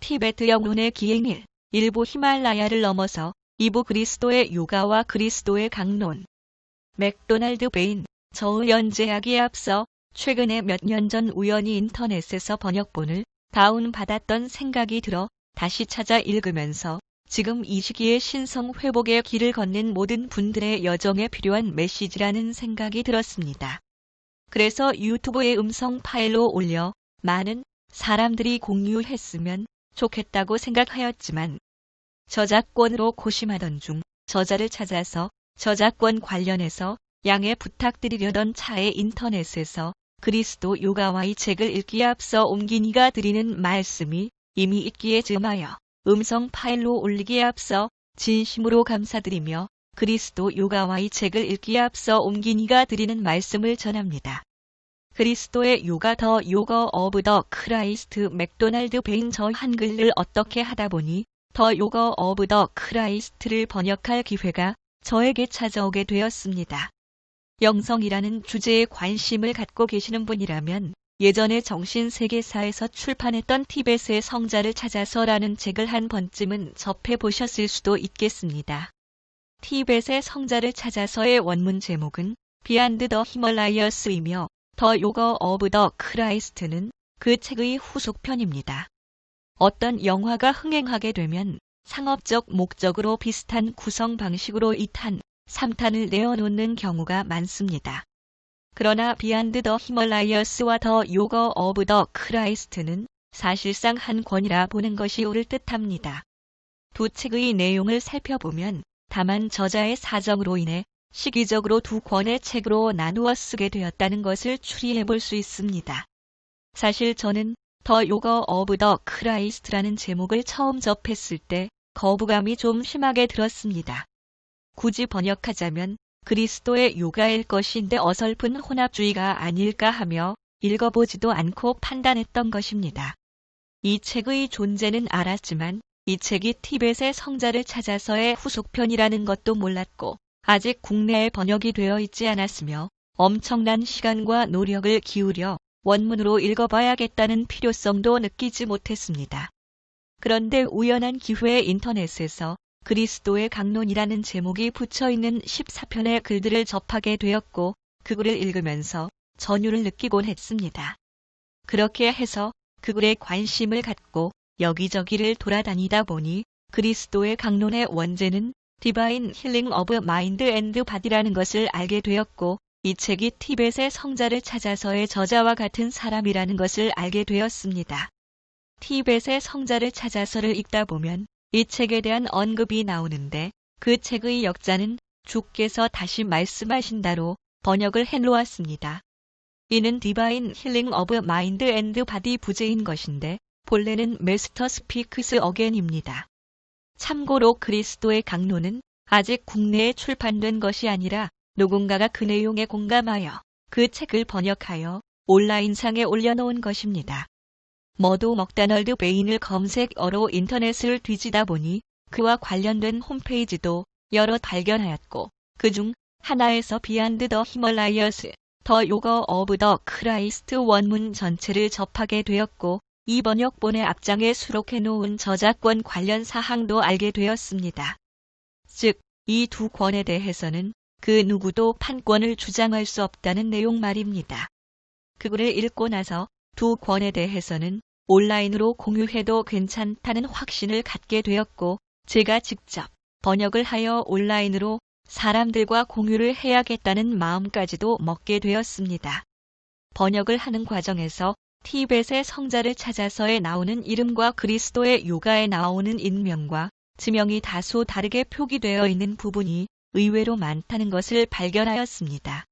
티베트 영론의 기행일, 일부 히말라야를 넘어서 2부 그리스도의 요가와 그리스도의 강론. 맥도날드 베인, 저울 연재하기에 앞서 최근에 몇 년 전 우연히 인터넷에서 번역본을 다운받았던 생각이 들어 다시 찾아 읽으면서 지금 이 시기에 신성 회복의 길을 걷는 모든 분들의 여정에 필요한 메시지라는 생각이 들었습니다. 그래서 유튜브에 음성 파일로 올려 많은 사람들이 공유했으면 좋겠다고 생각하였지만 저작권으로 고심하던 중 저자를 찾아서 저작권 관련해서 양해 부탁드리려던 차에 인터넷에서 그리스도 요가와 이 책을 읽기에 앞서 옮기니가 드리는 말씀이 이미 있기에 즈음하여 음성 파일로 올리기에 앞서 진심으로 감사드리며 그리스도 요가와 이 책을 읽기에 앞서 옮기니가 드리는 말씀을 전합니다. 그리스도의 요가 더 요거 오브 더 크라이스트 맥도날드 베인 저 한글을 어떻게 하다 보니 더 요거 오브 더 크라이스트를 번역할 기회가 저에게 찾아오게 되었습니다. 영성이라는 주제에 관심을 갖고 계시는 분이라면 예전에 정신세계사에서 출판했던 티벳의 성자를 찾아서라는 책을 한 번쯤은 접해보셨을 수도 있겠습니다. 티벳의 성자를 찾아서의 원문 제목은 비안드 더 히멀라이어스이며 더 요거 오브 더 크라이스트는 그 책의 후속편입니다. 어떤 영화가 흥행하게 되면 상업적 목적으로 비슷한 구성 방식으로 2탄, 3탄을 내어놓는 경우가 많습니다. 그러나 비안드 더 히멀라이어스와 더 요거 오브 더 크라이스트는 사실상 한 권이라 보는 것이 옳을 듯합니다. 두 책의 내용을 살펴보면 다만 저자의 사정으로 인해 시기적으로 두 권의 책으로 나누어 쓰게 되었다는 것을 추리해 볼 수 있습니다. 사실 저는 더 요거 오브 더 크라이스트라는 제목을 처음 접했을 때 거부감이 좀 심하게 들었습니다. 굳이 번역하자면 그리스도의 요가일 것인데 어설픈 혼합주의가 아닐까 하며 읽어보지도 않고 판단했던 것입니다. 이 책의 존재는 알았지만 이 책이 티벳의 성자를 찾아서의 후속편이라는 것도 몰랐고 아직 국내에 번역이 되어 있지 않았으며 엄청난 시간과 노력을 기울여 원문으로 읽어봐야겠다는 필요성도 느끼지 못했습니다. 그런데 우연한 기회에 인터넷에서 그리스도의 강론이라는 제목이 붙여있는 14편의 글들을 접하게 되었고 그 글을 읽으면서 전율을 느끼곤 했습니다. 그렇게 해서 그 글에 관심을 갖고 여기저기를 돌아다니다 보니 그리스도의 강론의 원제는 디바인 힐링 오브 마인드 앤드 바디라는 것을 알게 되었고 이 책이 티벳의 성자를 찾아서의 저자와 같은 사람이라는 것을 알게 되었습니다. 티벳의 성자를 찾아서를 읽다 보면 이 책에 대한 언급이 나오는데 그 책의 역자는 주께서 다시 말씀하신다로 번역을 해놓았습니다. 이는 디바인 힐링 오브 마인드 앤드 바디 부제인 것인데 본래는 메스터 스피크스 어겐입니다. 참고로 그리스도의 강론은 아직 국내에 출판된 것이 아니라 누군가가 그 내용에 공감하여 그 책을 번역하여 온라인상에 올려놓은 것입니다. 머도 먹다널드 베인을 검색어로 인터넷을 뒤지다 보니 그와 관련된 홈페이지도 여러 발견하였고 그중 하나에서 비안드 더 히멀라이어스, 더 요거 오브 더 크라이스트 원문 전체를 접하게 되었고 이 번역본의 앞장에 수록해놓은 저작권 관련 사항도 알게 되었습니다. 즉, 이 두 권에 대해서는 그 누구도 판권을 주장할 수 없다는 내용 말입니다. 그거를 읽고 나서 두 권에 대해서는 온라인으로 공유해도 괜찮다는 확신을 갖게 되었고 제가 직접 번역을 하여 온라인으로 사람들과 공유를 해야겠다는 마음까지도 먹게 되었습니다. 번역을 하는 과정에서 티벳의 성자를 찾아서에 나오는 이름과 그리스도의 요가에 나오는 인명과 지명이 다소 다르게 표기되어 있는 부분이 의외로 많다는 것을 발견하였습니다.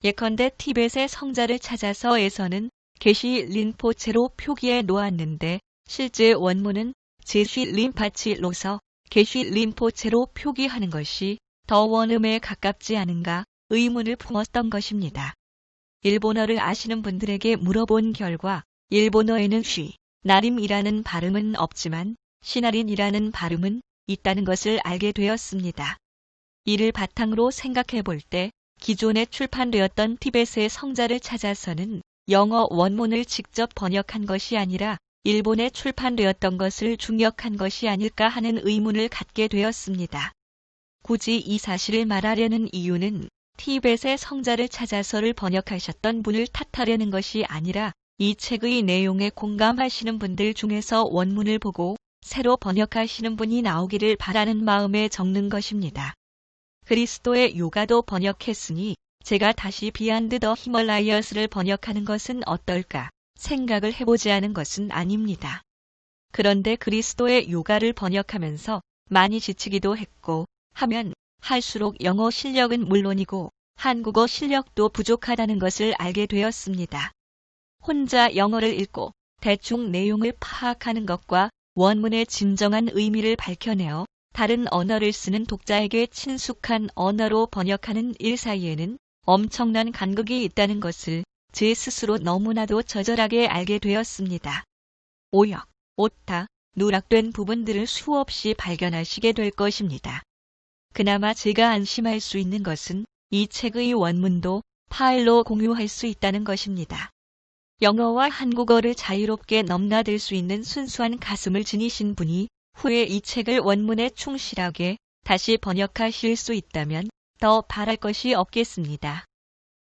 예컨대 티벳의 성자를 찾아서에서는 게시 린포체로 표기해 놓았는데 실제 원문은 제시 린파치로서 게시 린포체로 표기하는 것이 더 원음에 가깝지 않은가 의문을 품었던 것입니다. 일본어를 아시는 분들에게 물어본 결과 일본어에는 쉬, 나림이라는 발음은 없지만 시나린이라는 발음은 있다는 것을 알게 되었습니다. 이를 바탕으로 생각해 볼 때 기존에 출판되었던 티벳의 성자를 찾아서는 영어 원문을 직접 번역한 것이 아니라 일본에 출판되었던 것을 중역한 것이 아닐까 하는 의문을 갖게 되었습니다. 굳이 이 사실을 말하려는 이유는 티벳의 성자를 찾아서를 번역하셨던 분을 탓하려는 것이 아니라 이 책의 내용에 공감하시는 분들 중에서 원문을 보고 새로 번역하시는 분이 나오기를 바라는 마음에 적는 것입니다. 그리스도의 요가도 번역했으니 제가 다시 비안드 더 히멀라이어스를 번역하는 것은 어떨까 생각을 해보지 않은 것은 아닙니다. 그런데 그리스도의 요가를 번역하면서 많이 지치기도 했고 하면 할수록 영어 실력은 물론이고 한국어 실력도 부족하다는 것을 알게 되었습니다. 혼자 영어를 읽고 대충 내용을 파악하는 것과 원문의 진정한 의미를 밝혀내어 다른 언어를 쓰는 독자에게 친숙한 언어로 번역하는 일 사이에는 엄청난 간극이 있다는 것을 제 스스로 너무나도 저절하게 알게 되었습니다. 오역, 오타, 누락된 부분들을 수없이 발견하시게 될 것입니다. 그나마 제가 안심할 수 있는 것은 이 책의 원문도 파일로 공유할 수 있다는 것입니다. 영어와 한국어를 자유롭게 넘나들 수 있는 순수한 가슴을 지니신 분이 후에 이 책을 원문에 충실하게 다시 번역하실 수 있다면 더 바랄 것이 없겠습니다.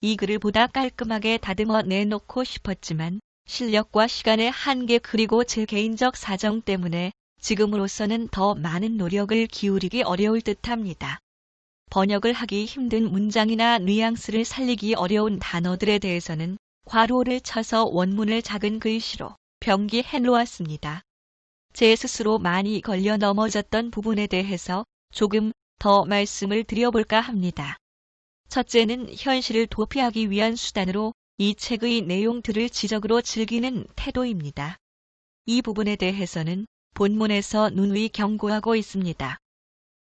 이 글을 보다 깔끔하게 다듬어 내놓고 싶었지만 실력과 시간의 한계 그리고 제 개인적 사정 때문에 지금으로서는 더 많은 노력을 기울이기 어려울 듯합니다. 번역을 하기 힘든 문장이나 뉘앙스를 살리기 어려운 단어들에 대해서는 괄호를 쳐서 원문을 작은 글씨로 병기해 놓았습니다. 제 스스로 많이 걸려 넘어졌던 부분에 대해서 조금 더 말씀을 드려볼까 합니다. 첫째는 현실을 도피하기 위한 수단으로 이 책의 내용들을 지적으로 즐기는 태도입니다. 이 부분에 대해서는 본문에서 누누이 경고하고 있습니다.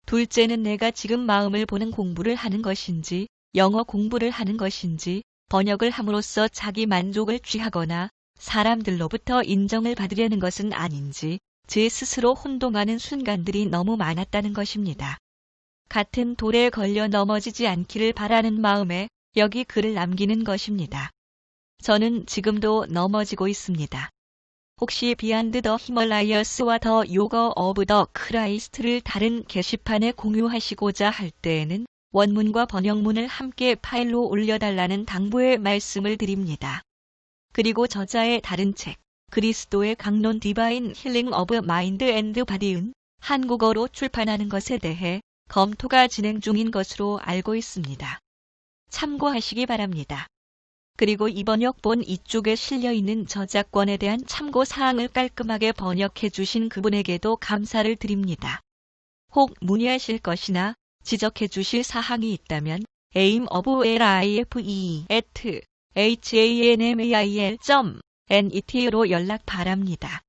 둘째는 내가 지금 마음을 보는 공부를 하는 것인지 영어 공부를 하는 것인지 번역을 함으로써 자기 만족을 취하거나 사람들로부터 인정을 받으려는 것은 아닌지 제 스스로 혼동하는 순간들이 너무 많았다는 것입니다. 같은 돌에 걸려 넘어지지 않기를 바라는 마음에 여기 글을 남기는 것입니다. 저는 지금도 넘어지고 있습니다. 혹시 비안드 더 히멀라이어스와 더 요거 오브 더 크라이스트를 다른 게시판에 공유하시고자 할 때에는 원문과 번역문을 함께 파일로 올려달라는 당부의 말씀을 드립니다. 그리고 저자의 다른 책, 그리스도의 강론 디바인 힐링 오브 마인드 앤드 바디은 한국어로 출판하는 것에 대해 검토가 진행 중인 것으로 알고 있습니다. 참고하시기 바랍니다. 그리고 이번 역본 이쪽에 실려있는 저작권에 대한 참고사항을 깔끔하게 번역해 주신 그분에게도 감사를 드립니다. 혹 문의하실 것이나 지적해 주실 사항이 있다면 aimoflife@hanmail.net로 연락 바랍니다.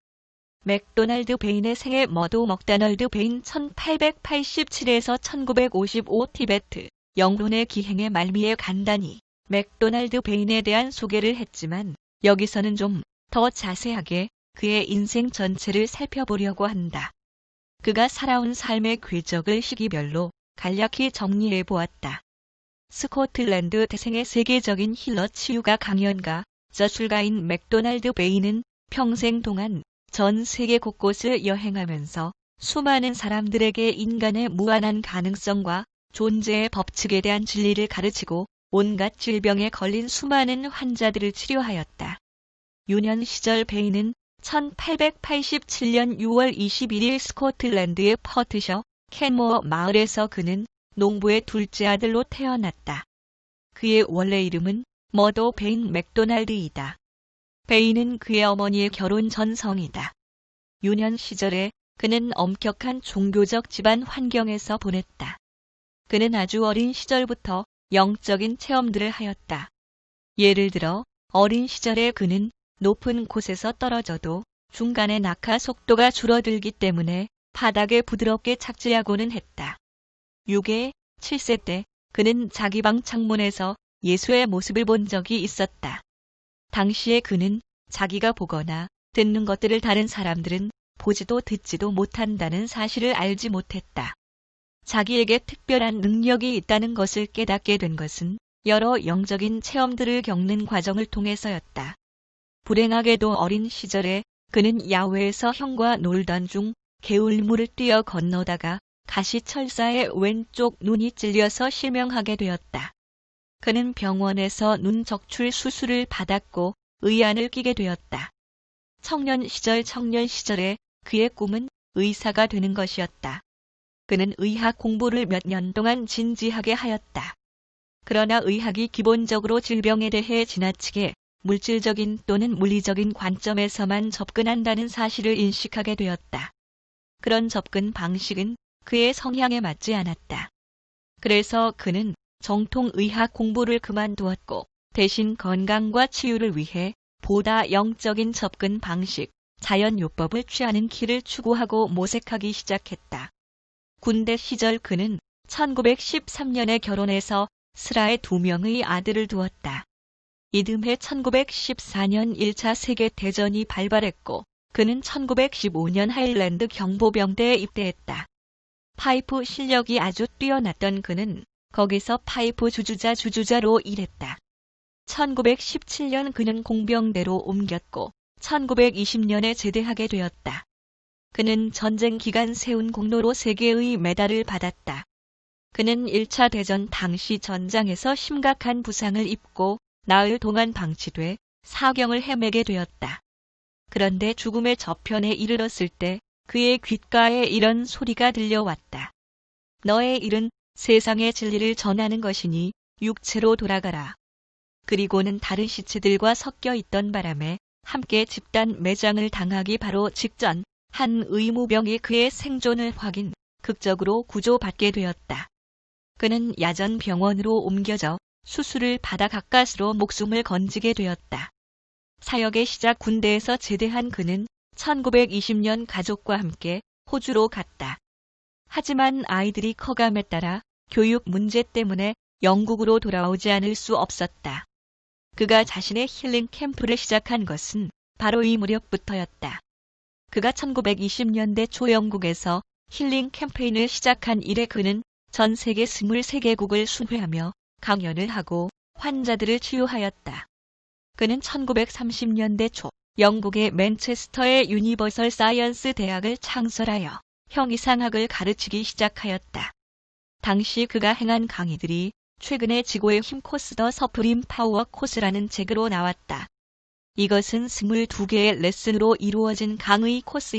맥도날드 베인의 생애 머도 먹다널드 베인 1887에서 1955 티베트 영론의 기행의 말미에 간단히 맥도날드 베인에 대한 소개를 했지만 여기서는 좀 더 자세하게 그의 인생 전체를 살펴보려고 한다. 그가 살아온 삶의 궤적을 시기별로 간략히 정리해 보았다. 스코틀랜드 태생의 세계적인 힐러 치유가 강연가, 저술가인 맥도날드 베인은 평생 동안 전 세계 곳곳을 여행하면서 수많은 사람들에게 인간의 무한한 가능성과 존재의 법칙에 대한 진리를 가르치고 온갖 질병에 걸린 수많은 환자들을 치료하였다. 유년 시절 베인은 1887년 6월 21일 스코틀랜드의 퍼트셔 캔모어 마을에서 그는 농부의 둘째 아들로 태어났다. 그의 원래 이름은 머도 베인 맥도날드이다. 베인은 그의 어머니의 결혼 전성이다. 유년 시절에 그는 엄격한 종교적 집안 환경에서 보냈다. 그는 아주 어린 시절부터 영적인 체험들을 하였다. 예를 들어 어린 시절에 그는 높은 곳에서 떨어져도 중간에 낙하 속도가 줄어들기 때문에 바닥에 부드럽게 착지하고는 했다. 6에 7세 때 그는 자기 방 창문에서 예수의 모습을 본 적이 있었다. 당시에 그는 자기가 보거나 듣는 것들을 다른 사람들은 보지도 듣지도 못한다는 사실을 알지 못했다. 자기에게 특별한 능력이 있다는 것을 깨닫게 된 것은 여러 영적인 체험들을 겪는 과정을 통해서였다. 불행하게도 어린 시절에 그는 야외에서 형과 놀던 중 개울물을 뛰어 건너다가 가시철사의 왼쪽 눈이 찔려서 실명하게 되었다. 그는 병원에서 눈 적출 수술을 받았고 의안을 끼게 되었다. 청년 시절에 그의 꿈은 의사가 되는 것이었다. 그는 의학 공부를 몇 년 동안 진지하게 하였다. 그러나 의학이 기본적으로 질병에 대해 지나치게 물질적인 또는 물리적인 관점에서만 접근한다는 사실을 인식하게 되었다. 그런 접근 방식은 그의 성향에 맞지 않았다. 그래서 그는 정통 의학 공부를 그만두었고 대신 건강과 치유를 위해 보다 영적인 접근 방식, 자연요법을 취하는 길을 추구하고 모색하기 시작했다. 군대 시절 그는 1913년에 결혼해서 슬하에 2명의 아들을 두었다. 이듬해 1914년 1차 세계대전이 발발했고 그는 1915년 하일랜드 경보병대에 입대했다. 파이프 실력이 아주 뛰어났던 그는 거기서 파이프 주주자로 일했다. 1917년 그는 공병대로 옮겼고 1920년에 제대하게 되었다. 그는 전쟁 기간 세운 공로로 3개의 메달을 받았다. 그는 1차 대전 당시 전장에서 심각한 부상을 입고 나흘 동안 방치돼 사경을 헤매게 되었다. 그런데 죽음의 저편에 이르렀을 때 그의 귓가에 이런 소리가 들려왔다. 너의 일은 세상의 진리를 전하는 것이니 육체로 돌아가라. 그리고는 다른 시체들과 섞여 있던 바람에 함께 집단 매장을 당하기 바로 직전 한 의무병이 그의 생존을 확인, 극적으로 구조받게 되었다. 그는 야전 병원으로 옮겨져 수술을 받아 가까스로 목숨을 건지게 되었다. 사역의 시작 군대에서 제대한 그는 1920년 가족과 함께 호주로 갔다. 하지만 아이들이 커감에 따라 교육 문제 때문에 영국으로 돌아오지 않을 수 없었다. 그가 자신의 힐링 캠프를 시작한 것은 바로 이 무렵부터였다. 그가 1920년대 초 영국에서 힐링 캠페인을 시작한 이래 그는 전 세계 23개국을 순회하며 강연을 하고 환자들을 치유하였다. 그는 1930년대 초 영국의 맨체스터의 유니버설 사이언스 대학을 창설하여 형이상학을 가르치기 시작하였다. 당시 그가 행한 강의들이 최근에 지구의 힘 코스 더 서프림 파워 코스라는 책으로 나왔다. 이것은 22개의 레슨으로 이루어진 강의 코스